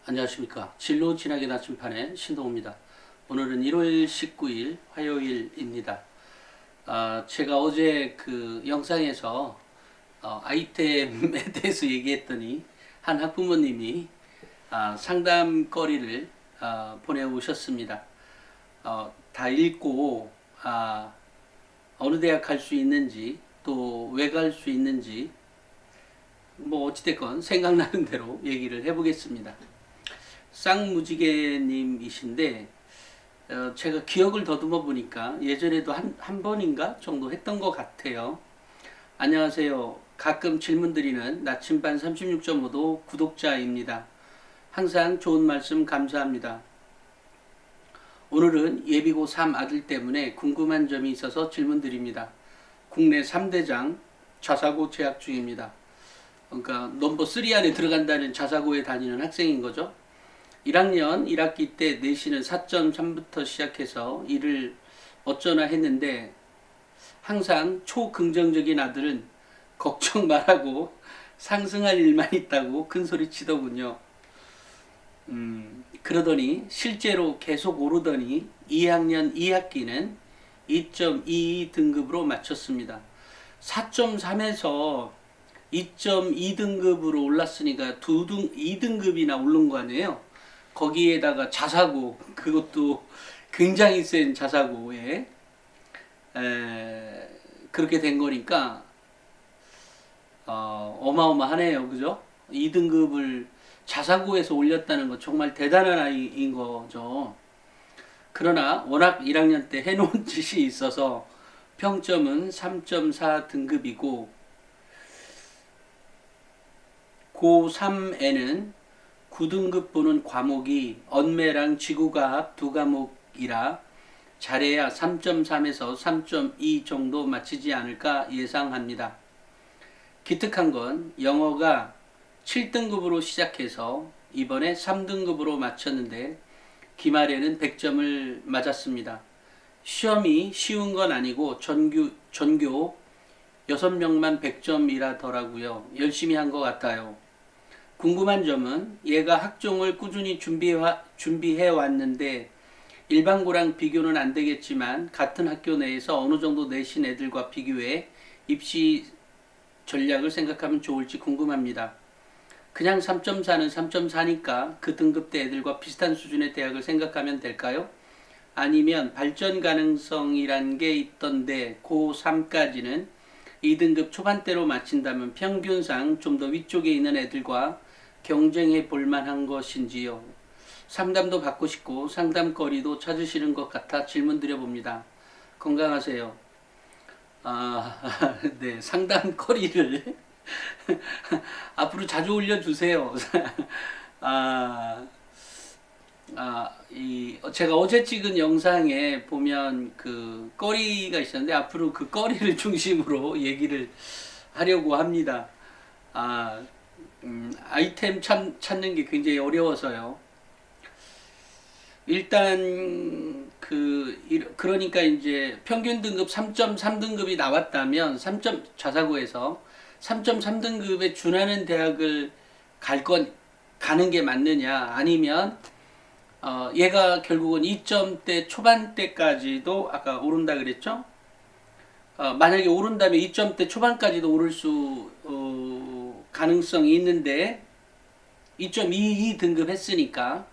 안녕하십니까. 진로 진학의 나침판의 신동호입니다. 오늘은 1월 19일 화요일입니다. 제가 어제 그 영상에서 아이템에 대해서 얘기했더니 한 학부모님이 상담거리를 보내오셨습니다. 다 읽고 어느 대학 갈 수 있는지 또 왜 갈 수 있는지 뭐 어찌됐건 생각나는 대로 얘기를 해보겠습니다. 쌍무지개님이신데 제가 기억을 더듬어 보니까 예전에도 한 번인가 정도 했던 것 같아요. 안녕하세요. 가끔 질문 드리는 나침반 36.5도 구독자입니다. 항상 좋은 말씀 감사합니다. 오늘은 예비고 3 아들 때문에 궁금한 점이 있어서 질문 드립니다. 국내 3대장 자사고 재학 중입니다. 그러니까 넘버 3 안에 들어간다는 자사고에 다니는 학생인 거죠. 1학년 1학기 때 내신은 4.3부터 시작해서 이를 어쩌나 했는데 항상 초긍정적인 아들은 걱정 말라고 상승할 일만 있다고 큰소리 치더군요. 그러더니 실제로 계속 오르더니 2학년 2학기는 2.22 등급으로 마쳤습니다. 4.3에서 2.2등급으로 올랐으니까 2등급이나 오른 거 아니에요. 거기에다가 자사고, 그것도 굉장히 센 자사고에 그렇게 된 거니까 어마어마하네요. 그죠? 2등급을 자사고에서 올렸다는 거 정말 대단한 아이인 거죠. 그러나 워낙 1학년 때 해놓은 짓이 있어서 평점은 3.4 등급이고 고3에는 9등급 보는 과목이 언매랑 지구과학 두 과목이라 잘해야 3.3에서 3.2 정도 맞히지 않을까 예상합니다. 기특한 건 영어가 7등급으로 시작해서 이번에 3등급으로 맞췄는데 기말에는 100점을 맞았습니다. 시험이 쉬운 건 아니고 전교 6명만 100점이라더라고요. 열심히 한 것 같아요. 궁금한 점은 얘가 학종을 꾸준히 준비해 왔는데 일반고랑 비교는 안 되겠지만 같은 학교 내에서 어느 정도 내신 애들과 비교해 입시 전략을 생각하면 좋을지 궁금합니다. 그냥 3.4는 3.4니까 그 등급대 애들과 비슷한 수준의 대학을 생각하면 될까요? 아니면 발전 가능성이란 게 있던데 고3까지는 2등급 초반대로 마친다면 평균상 좀 더 위쪽에 있는 애들과 경쟁해 볼 만한 것인지요. 상담도 받고 싶고 상담거리도 찾으시는 것 같아 질문 드려봅니다. 건강하세요. 네, 상담거리를 앞으로 자주 올려주세요. 제가 어제 찍은 영상에 보면 그 거리가 있었는데 앞으로 그 거리를 중심으로 얘기를 하려고 합니다. 아이템 찾는 게 굉장히 어려워서요. 일단 그러니까 이제 평균 등급 3.3등급이 나왔다면 자사고에서 3.3등급에 준하는 대학을 가는 게 맞느냐, 아니면 얘가 결국은 2점대 초반대까지도 아까 오른다 그랬죠? 만약에 오른다면 2점대 초반까지도 오를 수 가능성이 있는데 2.22 등급 했으니까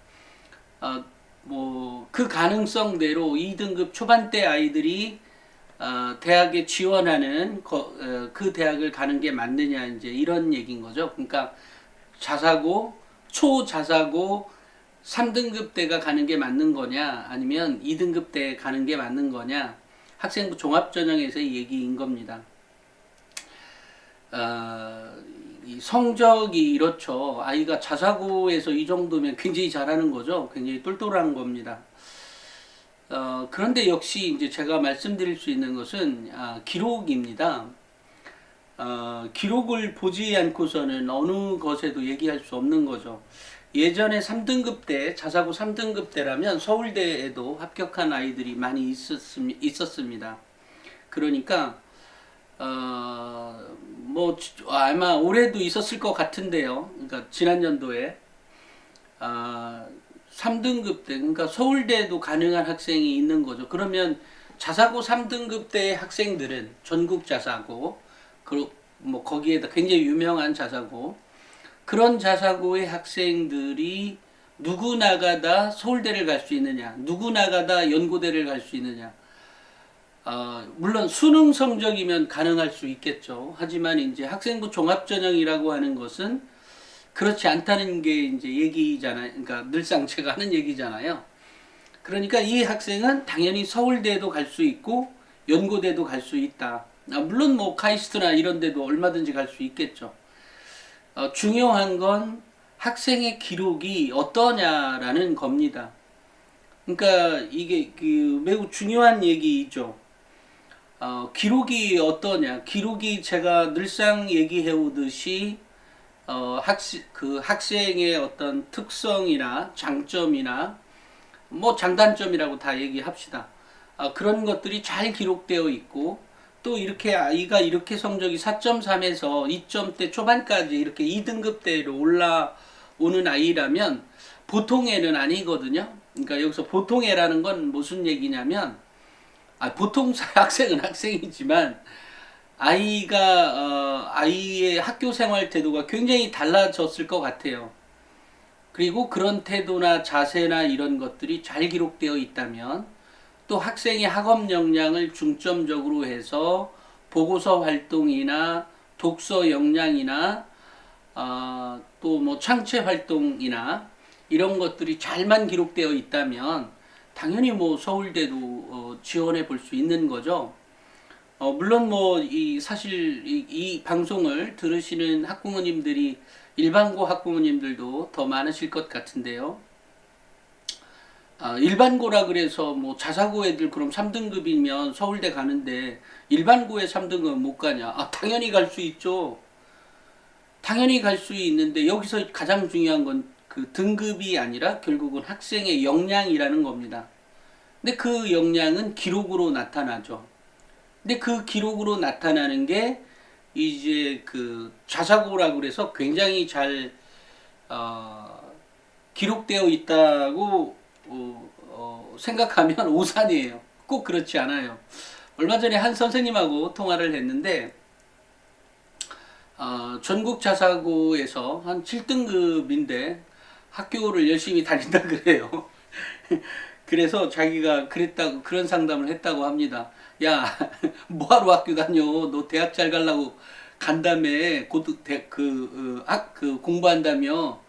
뭐 그 가능성대로 2등급 초반대 아이들이 대학에 지원하는 그 대학을 가는 게 맞느냐, 이제 이런 얘기인 거죠. 그러니까 자사고, 초자사고 3등급 대가 가는 게 맞는 거냐, 아니면 2등급 대 가는 게 맞는 거냐, 학생부 종합전형에서의 얘기인 겁니다. 이 성적이 이렇죠. 아이가 자사고에서 이 정도면 굉장히 잘하는 거죠. 굉장히 똘똘한 겁니다. 그런데 역시 이제 제가 말씀드릴 수 있는 것은 기록입니다. 기록을 보지 않고서는 어느 것에도 얘기할 수 없는 거죠. 예전에 3등급 때, 자사고 3등급 때라면 서울대에도 합격한 아이들이 많이 있었습니다. 그러니까 뭐 아마 올해도 있었을 것 같은데요. 그러니까 지난 연도에 아, 3등급 대, 그러니까 서울대도 가능한 학생이 있는 거죠. 그러면 자사고 3등급 대 학생들은 전국 자사고, 뭐 거기에다 굉장히 유명한 자사고, 그런 자사고의 학생들이 누구나가 다 서울대를 갈 수 있느냐, 누구나가 다 연고대를 갈 수 있느냐. 물론 수능 성적이면 가능할 수 있겠죠. 하지만 이제 학생부 종합전형이라고 하는 것은 그렇지 않다는 게 이제 얘기잖아요. 그러니까 늘상 제가 하는 얘기잖아요. 그러니까 이 학생은 당연히 서울대도 갈 수 있고 연고대도 갈 수 있다. 물론 뭐 카이스트나 이런 데도 얼마든지 갈 수 있겠죠. 중요한 건 학생의 기록이 어떠냐라는 겁니다. 그러니까 이게 그 매우 중요한 얘기죠. 기록이 어떠냐? 기록이 제가 늘상 얘기해 오듯이 그 학생의 어떤 특성이나 장점이나 뭐 장단점이라고 다 얘기합시다. 그런 것들이 잘 기록되어 있고 또 이렇게 아이가 이렇게 성적이 4.3에서 2점대 초반까지 이렇게 2등급대로 올라오는 아이라면 보통 애는 아니거든요. 그러니까 여기서 보통 애라는 건 무슨 얘기냐면 보통 학생은 학생이지만 아이의 학교 생활 태도가 굉장히 달라졌을 것 같아요. 그리고 그런 태도나 자세나 이런 것들이 잘 기록되어 있다면 또 학생의 학업 역량을 중점적으로 해서 보고서 활동이나 독서 역량이나 또 뭐 창체 활동이나 이런 것들이 잘만 기록되어 있다면 당연히 뭐 서울대도 지원해 볼 수 있는 거죠. 물론 뭐 사실 이 방송을 들으시는 학부모님들이 일반고 학부모님들도 더 많으실 것 같은데요. 일반고라 그래서 뭐 자사고 애들 그럼 3등급이면 서울대 가는데 일반고에 3등급 못 가냐? 당연히 갈 수 있죠. 당연히 갈 수 있는데 여기서 가장 중요한 건 그 등급이 아니라 결국은 학생의 역량이라는 겁니다. 근데 그 역량은 기록으로 나타나죠. 근데 그 기록으로 나타나는 게 이제 그 자사고라고 그래서 굉장히 잘 기록되어 있다고 생각하면 오산이에요. 꼭 그렇지 않아요. 얼마 전에 한 선생님하고 통화를 했는데 전국 자사고에서 한 7등급인데 학교를 열심히 다닌다 그래요. 그래서 자기가 그랬다고 그런 상담을 했다고 합니다. 야, 뭐하러 학교 다녀? 너 대학 잘 가려고 간다며 그 공부한다며.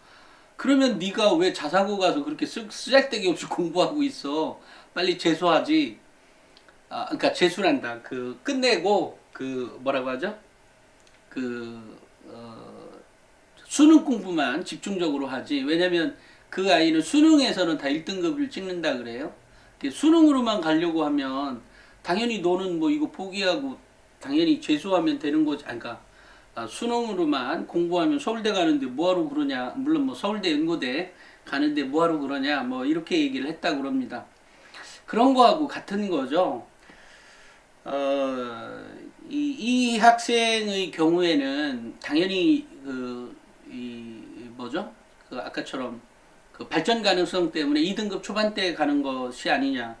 그러면 네가 왜 자사고 가서 그렇게 쓰잘데기 없이 공부하고 있어? 빨리 재수하지. 그러니까 재수란다. 그 끝내고 그 뭐라고 하죠? 그 수능 공부만 집중적으로 하지. 왜냐면 그 아이는 수능에서는 다 1등급을 찍는다 그래요. 수능으로만 가려고 하면 당연히 너는 뭐 이거 포기하고 당연히 재수하면 되는 거지. 그러니까 수능으로만 공부하면 서울대 가는데 뭐하러 그러냐. 물론 뭐 서울대 연고대 가는데 뭐하러 그러냐. 뭐 이렇게 얘기를 했다고 그럽니다. 그런 거하고 같은 거죠. 이 학생의 경우에는 당연히 뭐죠? 그 아까처럼 그 발전 가능성 때문에 2등급 초반대에 가는 것이 아니냐.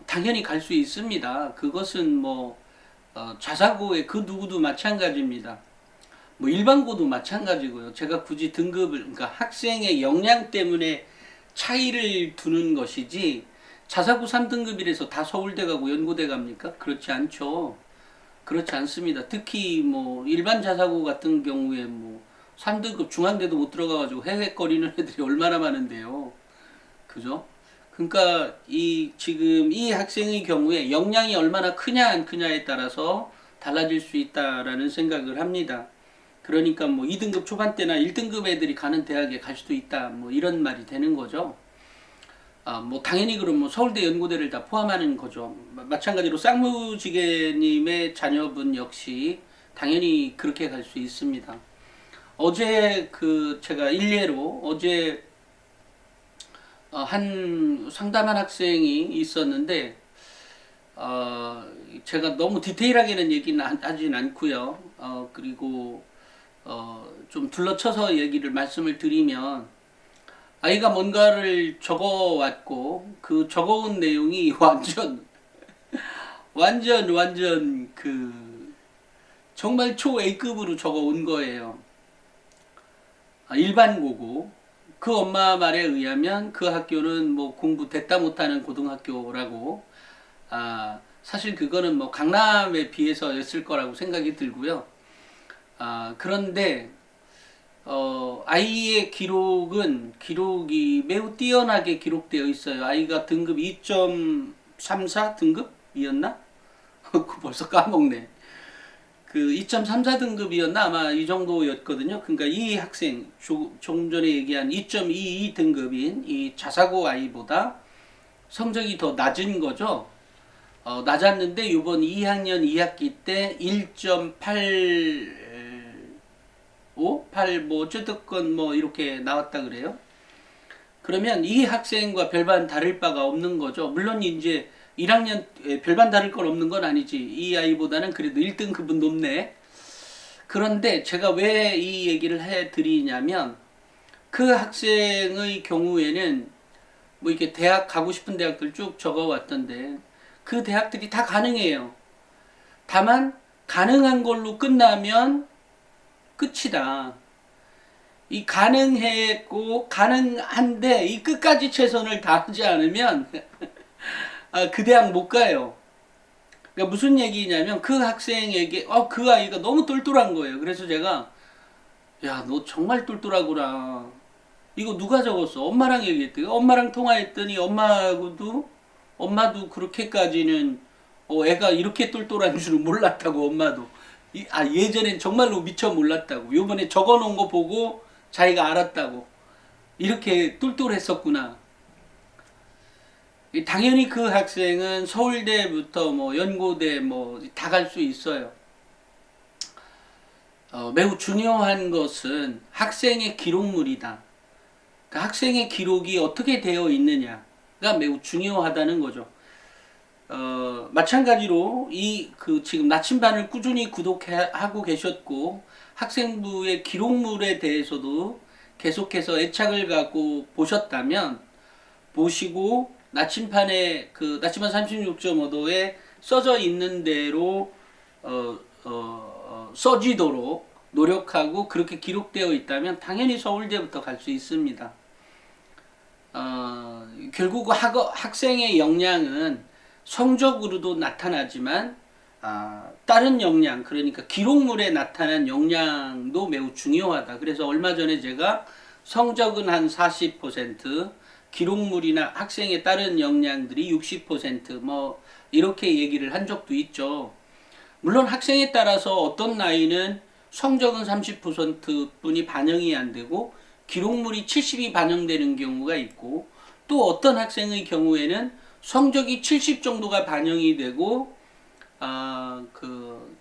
당연히 갈 수 있습니다. 그것은 뭐 자사고의 그 누구도 마찬가지입니다. 뭐 일반고도 마찬가지고요. 제가 굳이 등급을 그러니까 학생의 역량 때문에 차이를 두는 것이지 자사고 3등급이라서 다 서울대 가고 연고대 갑니까? 그렇지 않죠. 그렇지 않습니다. 특히 뭐 일반 자사고 같은 경우에 뭐 3등급 중앙대도 못 들어가가지고 해외거리는 애들이 얼마나 많은데요. 그죠? 그러니까 지금 이 학생의 경우에 역량이 얼마나 크냐 안 크냐에 따라서 달라질 수 있다라는 생각을 합니다. 그러니까 뭐 2등급 초반대나 1등급 애들이 가는 대학에 갈 수도 있다. 뭐 이런 말이 되는 거죠. 뭐 당연히 그럼 뭐 서울대 연고대를 다 포함하는 거죠. 마찬가지로 쌍무지개님의 자녀분 역시 당연히 그렇게 갈 수 있습니다. 어제 제가 일례로 어제 한 상담한 학생이 있었는데 제가 너무 디테일하게는 얘기는 하진 않고요. 그리고 좀 둘러쳐서 말씀을 드리면 아이가 뭔가를 적어왔고 그 적어온 내용이 완전 그 정말 초 A급으로 적어온 거예요. 일반고고 그 엄마 말에 의하면 그 학교는 뭐 공부 됐다 못하는 고등학교라고. 사실 그거는 뭐 강남에 비해서였을 거라고 생각이 들고요. 그런데 아이의 기록이 매우 뛰어나게 기록되어 있어요. 아이가 등급 2.34 등급이었나? 벌써 까먹네. 그 2.34 등급이었나? 아마 이 정도였거든요. 그러니까 이 학생, 조금 전에 얘기한 2.22 등급인 이 자사고 아이보다 성적이 더 낮은 거죠. 낮았는데 이번 2학년 2학기 때 1.85, 8, 뭐 어쨌든 뭐 이렇게 나왔다 그래요. 그러면 이 학생과 별반 다를 바가 없는 거죠. 물론 이제 1학년 별반 다를 건 없는 건 아니지. 이 아이보다는 그래도 1등급은 높네. 그런데 제가 왜 이 얘기를 해드리냐면 그 학생의 경우에는 뭐 이렇게 대학 가고 싶은 대학들 쭉 적어왔던데 그 대학들이 다 가능해요. 다만 가능한 걸로 끝나면 끝이다. 이 가능했고 가능한데 이 끝까지 최선을 다하지 않으면 그 대학 못 가요. 그러니까 무슨 얘기냐면 그 학생에게 그 아이가 너무 똘똘한 거예요. 그래서 제가 야, 너 정말 똘똘하구나. 이거 누가 적었어? 엄마랑 얘기했더니 엄마랑 통화했더니 엄마도 그렇게까지는 애가 이렇게 똘똘한 줄은 몰랐다고. 엄마도 예전엔 정말로 미처 몰랐다고. 요번에 적어놓은 거 보고 자기가 알았다고. 이렇게 똘똘했었구나. 당연히 그 학생은 서울대부터 뭐 연고대 뭐 다 갈 수 있어요. 매우 중요한 것은 학생의 기록물이다. 그 학생의 기록이 어떻게 되어 있느냐가 매우 중요하다는 거죠. 마찬가지로 지금 나침반을 꾸준히 구독하고 계셨고 학생부의 기록물에 대해서도 계속해서 애착을 갖고 보시고 나침반에 나침반 36.5도에 써져 있는 대로 써지도록 노력하고 그렇게 기록되어 있다면 당연히 서울대부터 갈 수 있습니다. 결국 학생의 역량은 성적으로도 나타나지만 다른 역량, 그러니까 기록물에 나타난 역량도 매우 중요하다. 그래서 얼마 전에 제가 성적은 한 40%, 기록물이나 학생의 다른 역량들이 60%뭐 이렇게 얘기를 한 적도 있죠. 물론 학생에 따라서 어떤 나이는 성적은 30%뿐이 반영이 안 되고 기록물이 70이 반영되는 경우가 있고, 또 어떤 학생의 경우에는 성적이 70 정도가 반영이 되고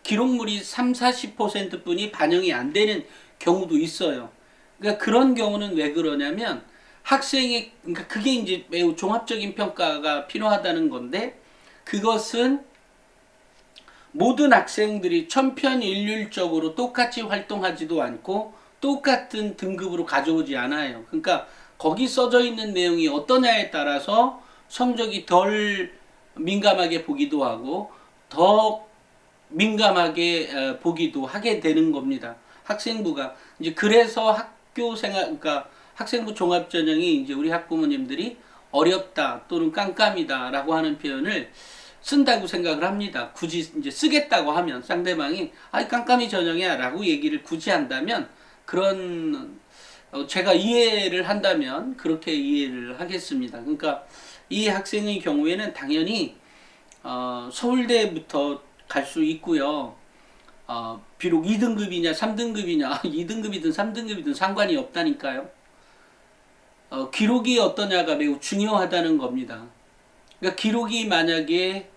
기록물이 40%뿐이 반영이 안 되는 경우도 있어요. 그러니까 그런 경우는 왜 그러냐면 그러니까 그게 이제 매우 종합적인 평가가 필요하다는 건데, 그것은 모든 학생들이 천편일률적으로 똑같이 활동하지도 않고 똑같은 등급으로 가져오지 않아요. 그러니까 거기 써져 있는 내용이 어떠냐에 따라서 성적이 덜 민감하게 보기도 하고 더 민감하게 보기도 하게 되는 겁니다. 학생부가 이제 그래서 그러니까 학생부 종합전형이 이제 우리 학부모님들이 어렵다 또는 깜깜이다라고 하는 표현을 쓴다고 생각을 합니다. 굳이 이제 쓰겠다고 하면 상대방이 깜깜이 전형이야라고 얘기를 굳이 한다면 제가 이해를 한다면 그렇게 이해를 하겠습니다. 그러니까 이 학생의 경우에는 당연히 서울대부터 갈 수 있고요. 비록 2등급이냐 3등급이냐 2등급이든 3등급이든 상관이 없다니까요. 기록이 어떠냐가 매우 중요하다는 겁니다. 그러니까 기록이 만약에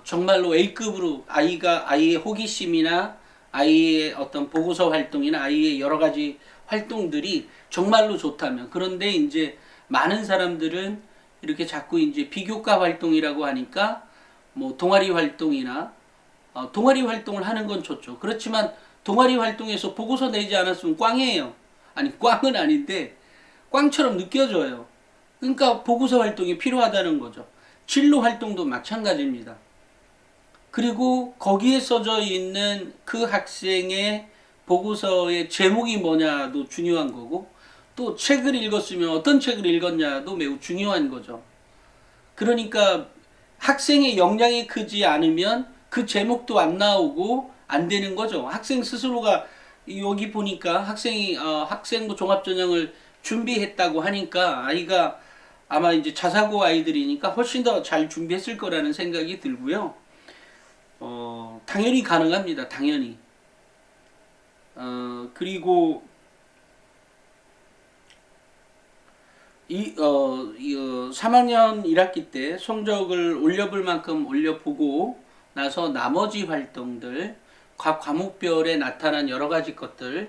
정말로 A급으로 아이의 호기심이나 아이의 어떤 보고서 활동이나 아이의 여러 가지 활동들이 정말로 좋다면, 그런데 이제 많은 사람들은 이렇게 자꾸 이제 비교과 활동이라고 하니까 뭐 동아리 활동이나 동아리 활동을 하는 건 좋죠. 그렇지만 동아리 활동에서 보고서 내지 않았으면 꽝이에요. 아니 꽝은 아닌데 꽝처럼 느껴져요. 그러니까 보고서 활동이 필요하다는 거죠. 진로 활동도 마찬가지입니다. 그리고 거기에 써져 있는 그 학생의 보고서의 제목이 뭐냐도 중요한 거고, 또 책을 읽었으면 어떤 책을 읽었냐도 매우 중요한 거죠. 그러니까 학생의 역량이 크지 않으면 그 제목도 안 나오고 안 되는 거죠. 학생 스스로가 여기 보니까 학생이 학생부 종합전형을 준비했다고 하니까 아이가 아마 이제 자사고 아이들이니까 훨씬 더 잘 준비했을 거라는 생각이 들고요. 당연히 가능합니다. 당연히. 그리고 3학년 1학기 때 성적을 올려볼 만큼 올려보고 나서 나머지 활동들, 각 과목별에 나타난 여러 가지 것들의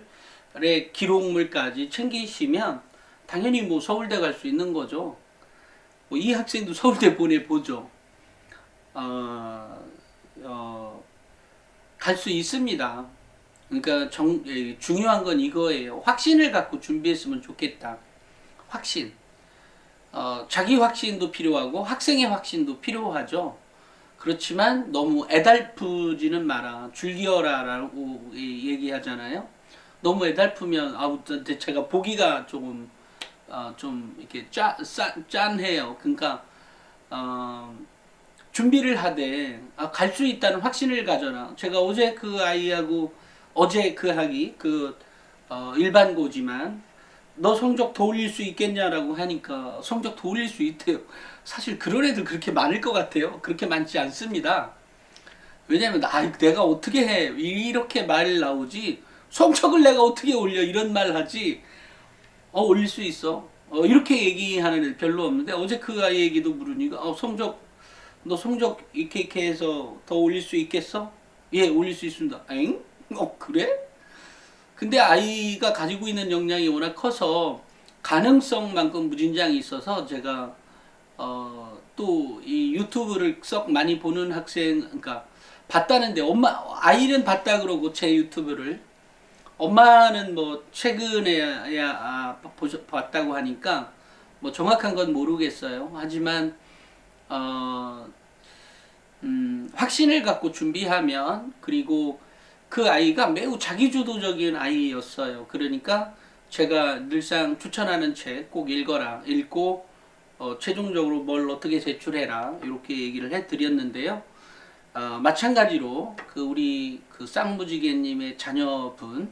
기록물까지 챙기시면 당연히 뭐 서울대 갈 수 있는 거죠. 뭐 이 학생도 서울대 보내보죠. 갈 수 있습니다. 그러니까 중요한 건 이거예요. 확신을 갖고 준비했으면 좋겠다. 확신. 자기 확신도 필요하고 학생의 확신도 필요하죠. 그렇지만 너무 애달프지는 마라. 줄기어라라고 얘기하잖아요. 너무 애달프면 제가 보기가 조금 좀 이렇게 짠해요. 그러니까 준비를 하되 갈 수 있다는 확신을 가져라. 제가 어제 그 아이하고 어제 그 학이 일반고지만 너 성적 더 올릴 수 있겠냐라고 하니까 성적 더 올릴 수 있대요. 사실 그런 애들 그렇게 많을 것 같아요. 그렇게 많지 않습니다. 왜냐면 내가 어떻게 해 이렇게 말 나오지, 성적을 내가 어떻게 올려 이런 말 하지, 올릴 수 있어 이렇게 얘기하는 애들 별로 없는데, 어제 그 아이 얘기도 물으니까 너 성적 이렇게 해서 더 올릴 수 있겠어? 예, 올릴 수 있습니다. 엥? 그래? 근데 아이가 가지고 있는 역량이 워낙 커서 가능성만큼 무진장이 있어서 제가 또 이 유튜브를 썩 많이 보는 학생, 그러니까 봤다는데 아이는 봤다 그러고 제 유튜브를, 엄마는 뭐 최근에야 봤다고 하니까 뭐 정확한 건 모르겠어요. 하지만 확신을 갖고 준비하면, 그리고 그 아이가 매우 자기주도적인 아이였어요. 그러니까 제가 늘상 추천하는 책 꼭 읽어라. 읽고 최종적으로 뭘 어떻게 제출해라. 이렇게 얘기를 해드렸는데요. 마찬가지로 우리 쌍무지개님의 자녀분,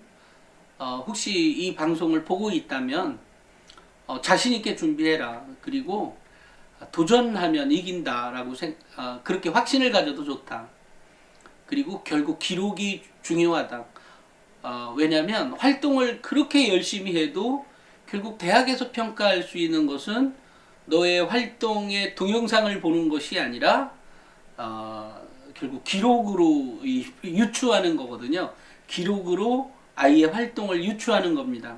혹시 이 방송을 보고 있다면 자신있게 준비해라. 그리고 도전하면 이긴다라고 그렇게 확신을 가져도 좋다. 그리고 결국 기록이 중요하다. 왜냐하면 활동을 그렇게 열심히 해도 결국 대학에서 평가할 수 있는 것은 너의 활동의 동영상을 보는 것이 아니라 결국 기록으로 유추하는 거거든요. 기록으로 아이의 활동을 유추하는 겁니다.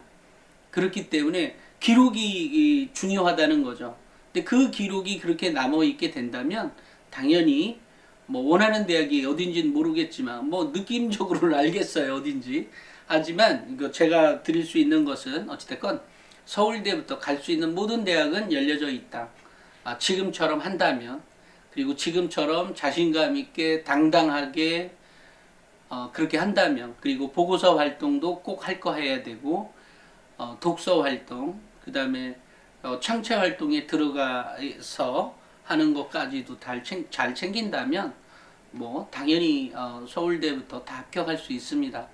그렇기 때문에 기록이 중요하다는 거죠. 근데 그 기록이 그렇게 남아있게 된다면 당연히 뭐 원하는 대학이 어딘지는 모르겠지만 뭐 느낌적으로는 알겠어요, 어딘지. 하지만 제가 드릴 수 있는 것은 어찌됐건 서울대부터 갈 수 있는 모든 대학은 열려져 있다. 지금처럼 한다면, 그리고 지금처럼 자신감 있게 당당하게 그렇게 한다면, 그리고 보고서 활동도 꼭 할 거 해야 되고, 독서 활동, 그 다음에 창체 활동에 들어가서 하는 것까지도 잘 챙긴다면 뭐 당연히 서울대부터 다 합격할 수 있습니다.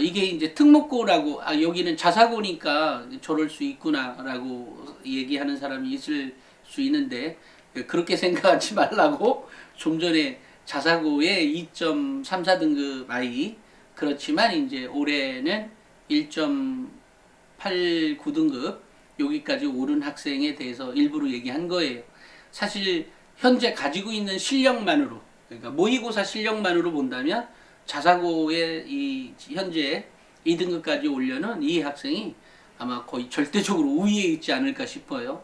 이게 이제 특목고라고, 여기는 자사고니까 저럴 수 있구나라고 얘기하는 사람이 있을 수 있는데, 그렇게 생각하지 말라고. 좀 전에 자사고에 2.34 등급 아이, 그렇지만 이제 올해는 1.89 등급 여기까지 오른 학생에 대해서 일부러 얘기한 거예요. 사실 현재 가지고 있는 실력만으로, 그러니까 모의고사 실력만으로 본다면 자사고에 현재 2등급까지 올려는 이 학생이 아마 거의 절대적으로 우위에 있지 않을까 싶어요.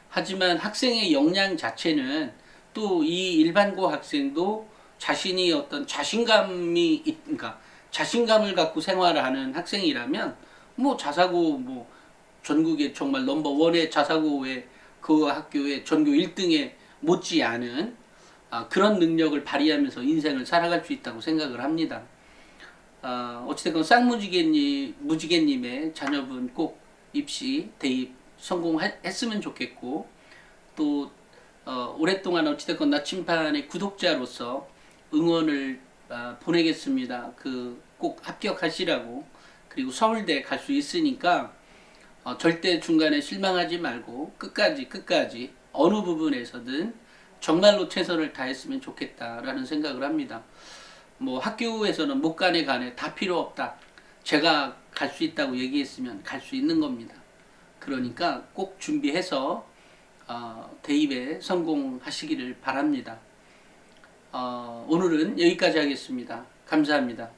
하지만 학생의 역량 자체는 또 이 일반고 학생도 자신이 어떤 그러니까 자신감을 갖고 생활을 하는 학생이라면 뭐 자사고 뭐 전국에 정말 넘버원의 자사고의 그 학교의 전교 1등에 못지않은 그런 능력을 발휘하면서 인생을 살아갈 수 있다고 생각을 합니다. 어찌됐건 무지개님의 자녀분 꼭 입시, 대입 성공했으면 좋겠고, 또 오랫동안 어찌됐건 나침판의 구독자로서 응원을 보내겠습니다. 꼭 합격하시라고. 그리고 서울대 갈 수 있으니까 절대 중간에 실망하지 말고 끝까지 어느 부분에서든 정말로 최선을 다했으면 좋겠다라는 생각을 합니다. 뭐 학교에서는 못 가네 다 필요 없다. 제가 갈 수 있다고 얘기했으면 갈 수 있는 겁니다. 그러니까 꼭 준비해서 대입에 성공하시기를 바랍니다. 오늘은 여기까지 하겠습니다. 감사합니다.